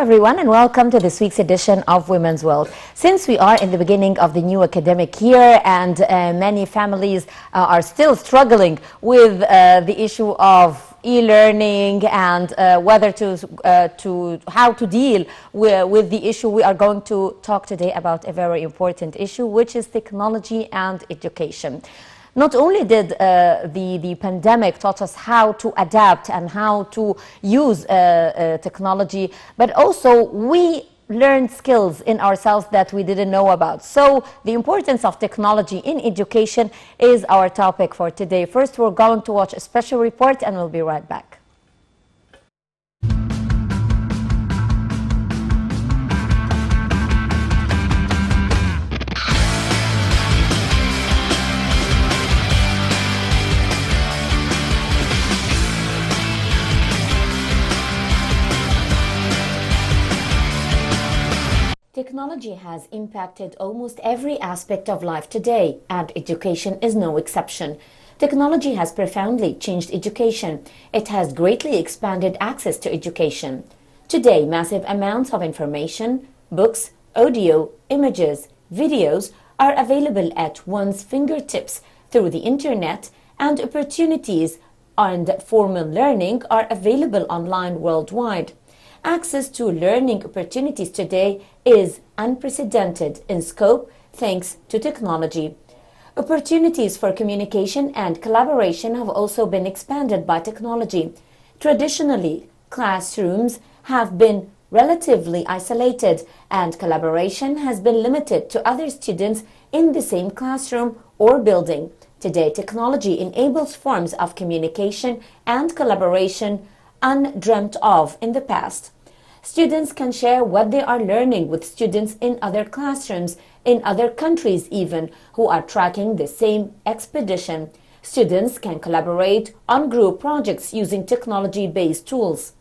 everyone, and welcome to this week's edition of Women's World. Since we are in the beginning of the new academic year and many families are still struggling with the issue of e-learning and whether how to deal with the issue, we are going to talk today about a very important issue, which is technology and education. Not only did the pandemic taught us how to adapt and how to use technology, but also we learned skills in ourselves that we didn't know about. So the importance of technology in education is our topic for today. First, we're going to watch a special report and we'll be right back. Technology has impacted almost every aspect of life today, and education is no exception. Technology has profoundly changed education. It has greatly expanded access to education. Today, massive amounts of information, books, audio, images, videos are available at one's fingertips through the internet, and opportunities and formal learning are available online worldwide. Access to learning opportunities today is unprecedented in scope thanks to technology. Opportunities for communication and collaboration have also been expanded by technology. Traditionally, classrooms have been relatively isolated and collaboration has been limited to other students in the same classroom or building. Today, technology enables forms of communication and collaboration undreamt of in the past. Students can share what they are learning with students in other classrooms, in other countries even, who are tracking the same expedition. Students can collaborate on group projects using technology-based tools.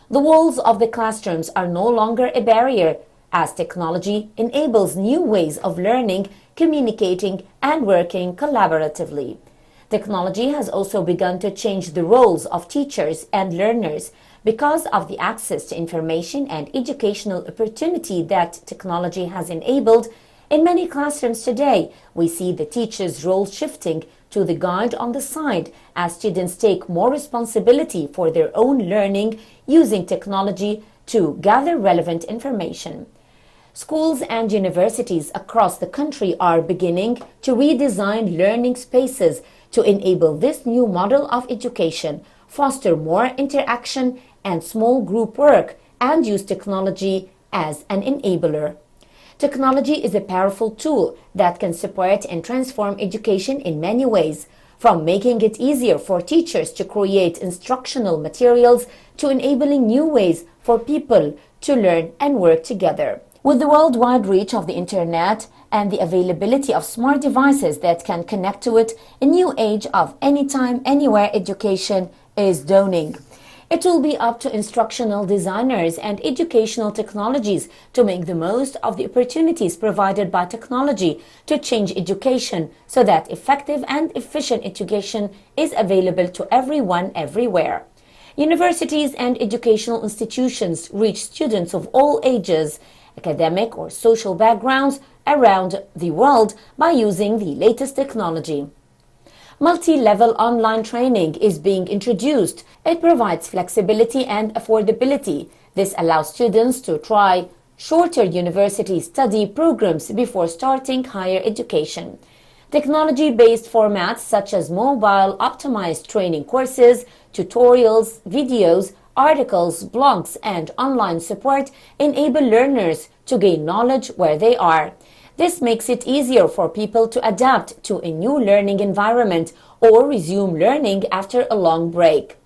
The walls of the classrooms are no longer a barrier, as technology enables new ways of learning, communicating, and working collaboratively. Technology has also begun to change the roles of teachers and learners. Because of the access to information and educational opportunity that technology has enabled, in many classrooms today, we see the teacher's role shifting to the guide on the side as students take more responsibility for their own learning using technology to gather relevant information. Schools and universities across the country are beginning to redesign learning spaces to enable this new model of education, foster more interaction and small group work, and use technology as an enabler. Technology is a powerful tool that can support and transform education in many ways, from making it easier for teachers to create instructional materials to enabling new ways for people to learn and work together. With the worldwide reach of the internet and the availability of smart devices that can connect to it, a new age of anytime, anywhere education is dawning. It will be up to instructional designers and educational technologies to make the most of the opportunities provided by technology to change education so that effective and efficient education is available to everyone everywhere. Universities and educational institutions reach students of all ages, academic or social backgrounds around the world by using the latest technology. Multi-level online training is being introduced. It provides flexibility and affordability. This allows students to try shorter university study programs before starting higher education. Technology-based formats such as mobile optimized training courses, tutorials, videos, articles, blogs, and online support enable learners to gain knowledge where they are. This makes it easier for people to adapt to a new learning environment or resume learning after a long break.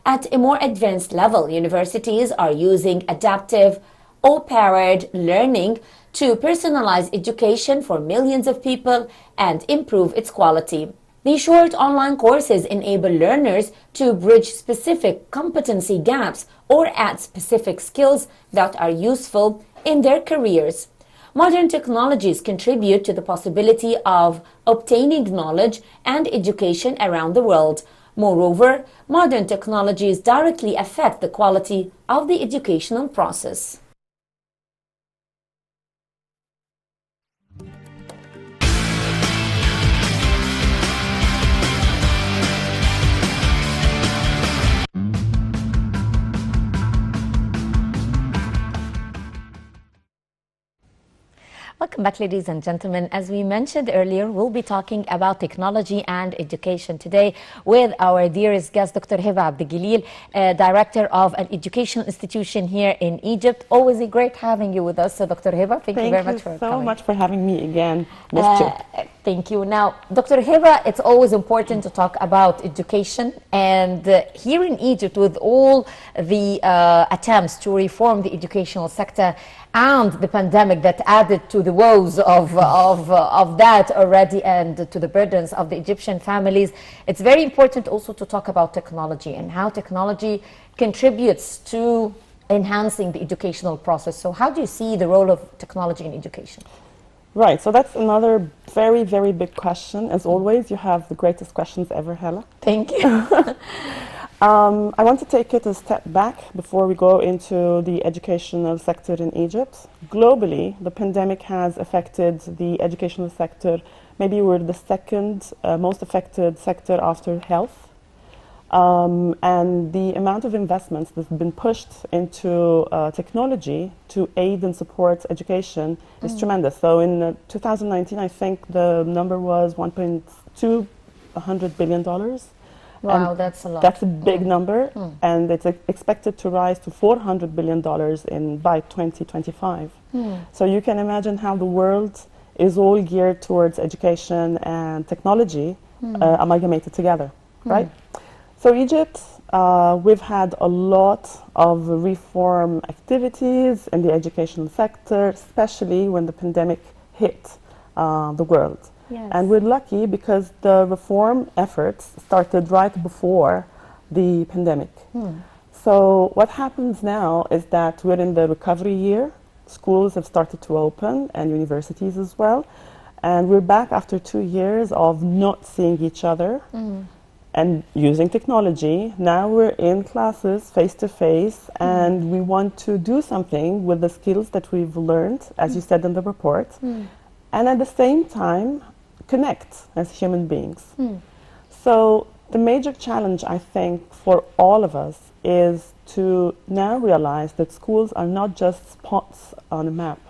At a more advanced level, universities are using adaptive, AI-powered learning to personalize education for millions of people and improve its quality. These short online courses enable learners to bridge specific competency gaps or add specific skills that are useful in their careers. Modern technologies contribute to the possibility of obtaining knowledge and education around the world. Moreover, modern technologies directly affect the quality of the educational process. Welcome back, ladies and gentlemen. As we mentioned earlier, we'll be talking about technology and education today with our dearest guest, Dr. Hiba Abdelgelil, Director of an educational institution here in Egypt. Always great having you with us, Dr. Hiba. Thank you very much for coming. Thank you so much for having me again. Missed you. Thank you. Now, Dr. Hiba, it's always important to talk about education. And here in Egypt, with all the attempts to reform the educational sector and the pandemic that added to the woes of that already and to the burdens of the Egyptian families, it's very important also to talk about technology and how technology contributes to enhancing the educational process. So how do you see the role of technology in education? Right, so that's another very, very big question. As always, you have the greatest questions ever, Hella. Thank you. I want to take it a step back before we go into the educational sector in Egypt. Globally, the pandemic has affected the educational sector. Maybe we're the second most affected sector after health. And the amount of investments that's been pushed into technology to aid and support education is tremendous. So in 2019, I think the number was $1.2 billion. Wow, that's a lot. That's a big number, and it's expected to rise to $400 billion by 2025. So you can imagine how the world is all geared towards education and technology amalgamated together, right? So Egypt, we've had a lot of reform activities in the educational sector, especially when the pandemic hit the world. Yes. And we're lucky because the reform efforts started right before the pandemic. So what happens now is that we're in the recovery year. Schools have started to open and universities as well. And we're back after 2 years of not seeing each other and using technology. Now we're in classes face to face, and we want to do something with the skills that we've learned, as you said in the report, and at the same time connect as human beings. So the major challenge, I think, for all of us is to now realize that schools are not just spots on a map.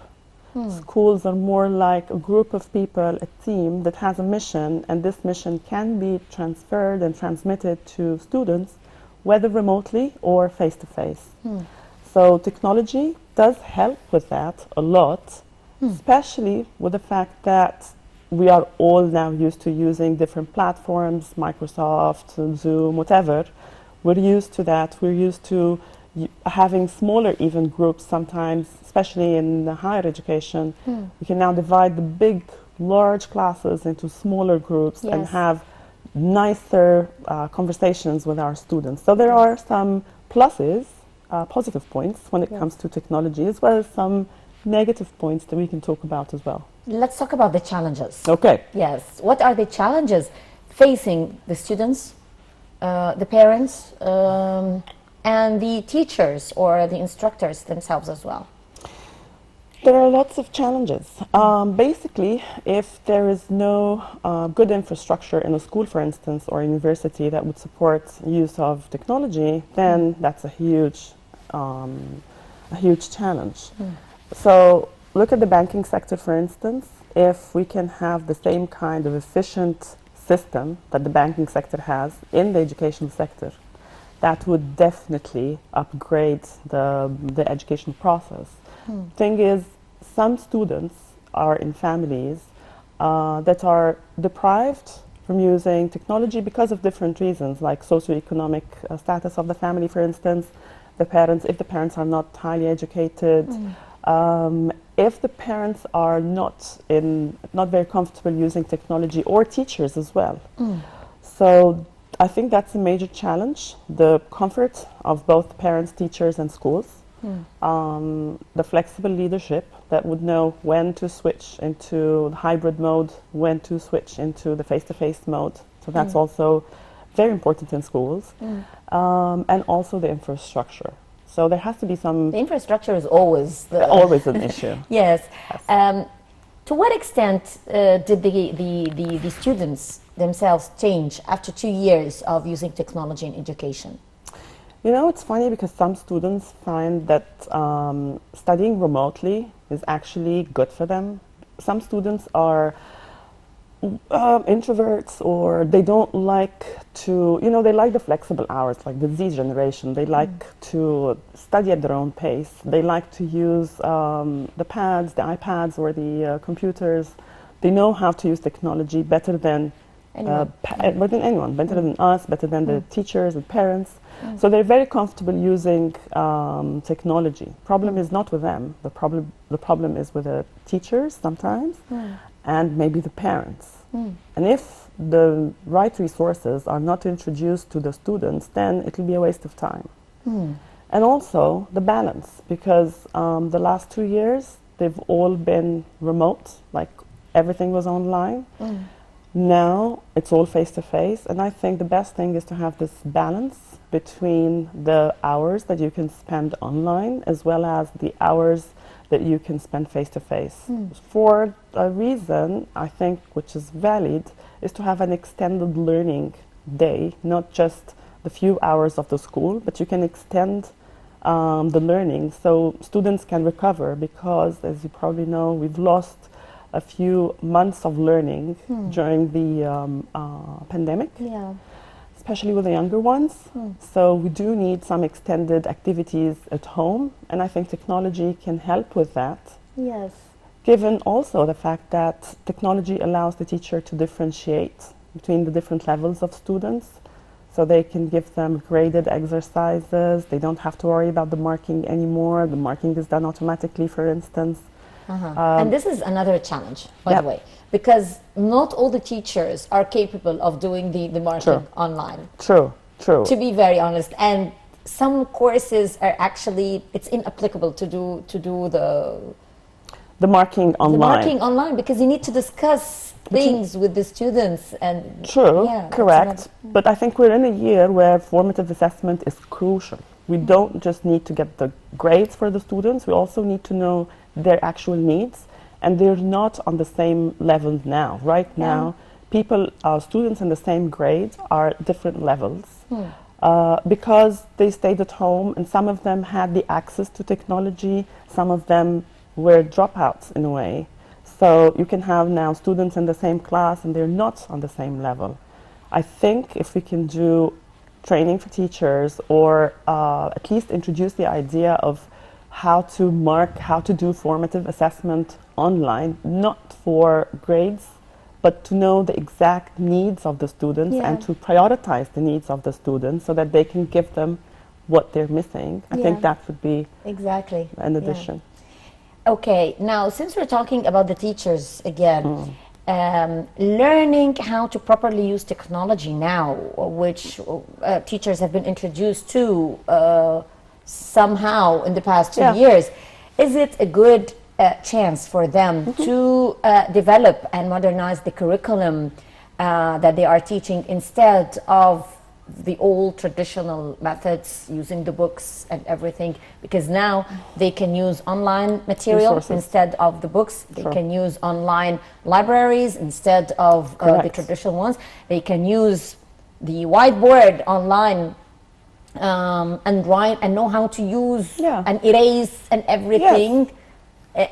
Schools are more like a group of people, a team that has a mission, and this mission can be transferred and transmitted to students, whether remotely or face-to-face. So technology does help with that a lot, especially with the fact that we are all now used to using different platforms, Microsoft, Zoom, whatever. We're used to that. We're used to having smaller even groups sometimes, especially in higher education. We can now divide the big, large classes into smaller groups and have nicer conversations with our students. So there are some pluses, positive points when it comes to technology, as well as some negative points that we can talk about as well. Let's talk about the challenges. Okay. Yes. What are the challenges facing the students, the parents, and the teachers or the instructors themselves as well? There are lots of challenges. Basically, if there is no good infrastructure in a school, for instance, or university that would support use of technology, then that's a huge challenge. So look at the banking sector, for instance. If we can have the same kind of efficient system that the banking sector has in the education sector, that would definitely upgrade the education process. Thing is, some students are in families that are deprived from using technology because of different reasons, like socioeconomic status of the family, for instance. If the parents are not highly educated, if the parents are not very comfortable using technology, or teachers as well. So I think that's a major challenge, the comfort of both parents, teachers, and schools. The flexible leadership that would know when to switch into the hybrid mode, when to switch into the face-to-face mode. So that's also very important in schools, and also the infrastructure. So there has to be some, The infrastructure is always always an issue. Yes. To what extent did the students themselves change after 2 years of using technology in education? You know, it's funny because some students find that studying remotely is actually good for them. Some students are introverts, or they don't like to, you know, they like the flexible hours, like the Z generation. They like to study at their own pace. They like to use the pads, the iPads, or the computers. They know how to use technology better than Anyone. better than anyone, better than us, better than the teachers and parents. So they're very comfortable using technology. Problem is not with them. The problem is with the teachers sometimes, and maybe the parents. And if the right resources are not introduced to the students, then it will be a waste of time. And also the balance, because the last 2 years they've all been remote, like everything was online. Now it's all face to face, and I think the best thing is to have this balance between the hours that you can spend online as well as the hours that you can spend face to face. For a reason, I think, which is valid, is to have an extended learning day, not just the few hours of the school, but you can extend the learning so students can recover, because, as you probably know, we've lost a few months of learning during the pandemic, Yeah. especially with the younger ones. So we do need some extended activities at home, and I think technology can help with that, Yes. given also the fact that technology allows the teacher to differentiate between the different levels of students. So they can give them graded exercises. They don't have to worry about the marking anymore. The marking is done automatically, for instance. And this is another challenge, by Yep. the way, because not all the teachers are capable of doing the marking True. online, True, true. to be very honest. And some courses are actually, it's inapplicable to do The marking the online. marking online, because you need to discuss things with the students. And True, yeah, that's correct. But I think we're in a year where formative assessment is crucial. We don't just need to get the grades for the students, we also need to know their actual needs, and they're not on the same level now. Right now, students in the same grade are different levels because they stayed at home, and some of them had the access to technology, some of them were dropouts in a way. So you can have now students in the same class and they're not on the same level. I think if we can do training for teachers, or at least introduce the idea of how to mark, how to do formative assessment online, not for grades, but to know the exact needs of the students and to prioritize the needs of the students so that they can give them what they're missing. I think that would be exactly an addition. Okay, now since we're talking about the teachers again, learning how to properly use technology now, which teachers have been introduced to somehow in the past 2 years, is it a good chance for them to develop and modernize the curriculum that they are teaching, instead of the old traditional methods, using the books and everything? Because now they can use online material Resources. instead of the books. They can use online libraries instead of the Correct. traditional ones. They can use the whiteboard online and write and know how to use and erase and everything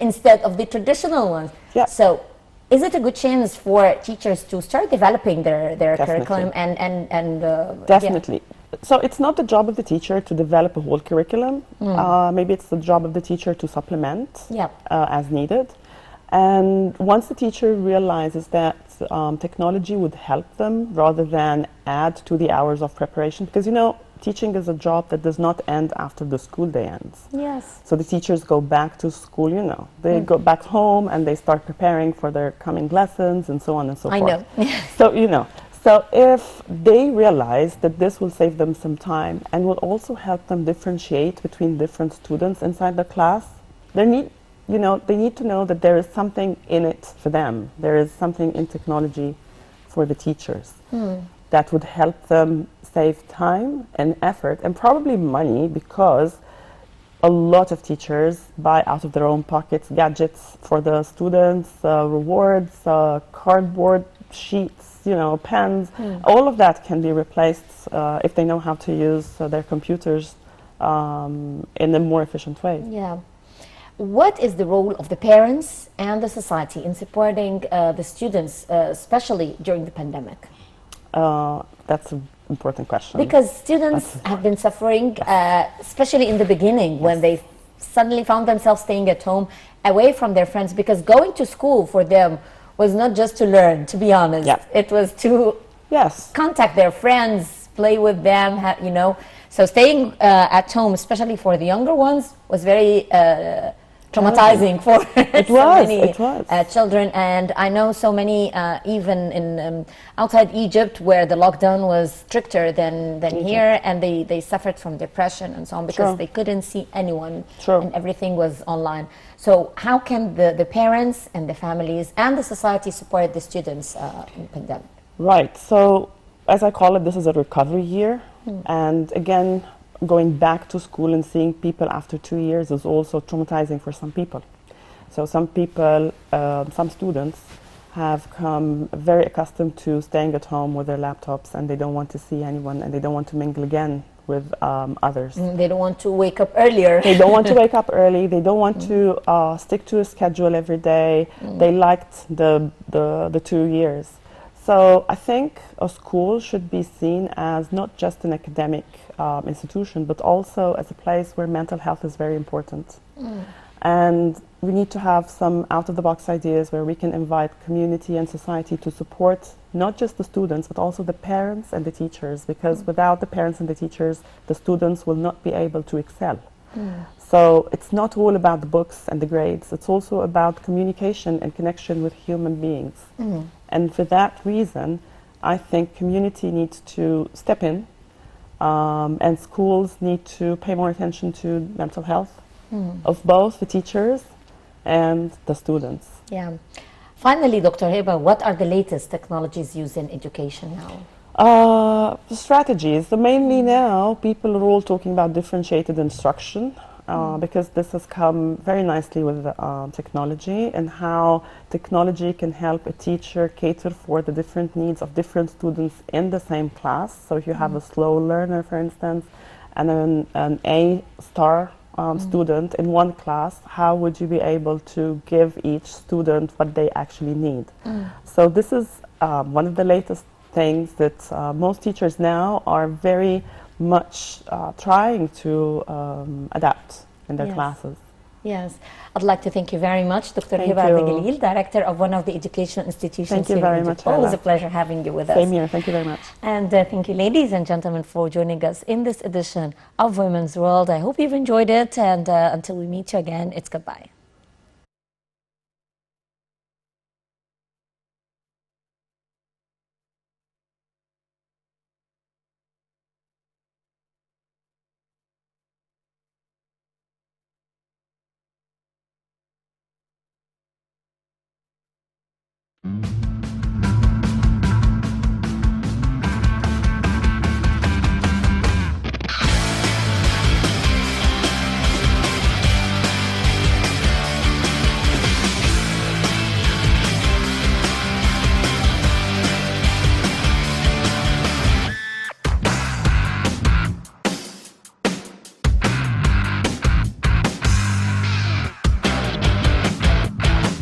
instead of the traditional ones. So is it a good chance for teachers to start developing their curriculum and Definitely. So it's not the job of the teacher to develop a whole curriculum. Maybe it's the job of the teacher to supplement as needed. And once the teacher realizes that technology would help them rather than add to the hours of preparation, because, you know, teaching is a job that does not end after the school day ends. Yes. So the teachers go back to school, you know. They go back home and they start preparing for their coming lessons and so on and so forth. I know. So, you know, so if they realize that this will save them some time and will also help them differentiate between different students inside the class, they need to know that there is something in it for them. There is something in technology for the teachers. that would help them save time and effort and probably money, because a lot of teachers buy out of their own pockets gadgets for the students, rewards, cardboard sheets, pens. All of that can be replaced if they know how to use their computers in a more efficient way. Yeah. What is the role of the parents and the society in supporting the students, especially during the pandemic? That's an important question. Because students have been suffering, especially in the beginning, when they suddenly found themselves staying at home, away from their friends, because going to school for them was not just to learn, to be honest. Yeah. It was to contact their friends, play with them, So staying at home, especially for the younger ones, was very traumatizing for many children. And I know so many, even in outside Egypt, where the lockdown was stricter than here, and they suffered from depression and so on, because they couldn't see anyone, and everything was online. So how can the parents and the families and the society support the students in the pandemic? Right. So as I call it, this is a recovery year. And again, going back to school and seeing people after 2 years is also traumatizing for some people. So some people, some students have come very accustomed to staying at home with their laptops, and they don't want to see anyone, and they don't want to mingle again with others. They don't want to wake up earlier. They don't want to wake up early. They don't want to stick to a schedule every day. They liked the 2 years. So I think a school should be seen as not just an academic institution, but also as a place where mental health is very important. And we need to have some out-of-the-box ideas where we can invite community and society to support not just the students, but also the parents and the teachers, because without the parents and the teachers, the students will not be able to excel. So it's not all about the books and the grades. It's also about communication and connection with human beings. And for that reason, I think community needs to step in, and schools need to pay more attention to mental health of both the teachers and the students. Yeah. Finally, Dr. Heba, what are the latest technologies used in education now? Strategies. So mainly now, people are all talking about differentiated instruction, because this has come very nicely with technology, and how technology can help a teacher cater for the different needs of different students in the same class. So if you have a slow learner, for instance, and an A-star student in one class, how would you be able to give each student what they actually need? So this is one of the latest things that most teachers now are very much trying to adapt in their classes. Yes. I'd like to thank you very much, Dr. Heba Abdeljalil, Director of one of the educational institutions. Thank you very much. Always a pleasure having you with us. Same here. Thank you very much. And thank you, ladies and gentlemen, for joining us in this edition of Women's World. I hope you've enjoyed it, and until we meet you again, it's goodbye.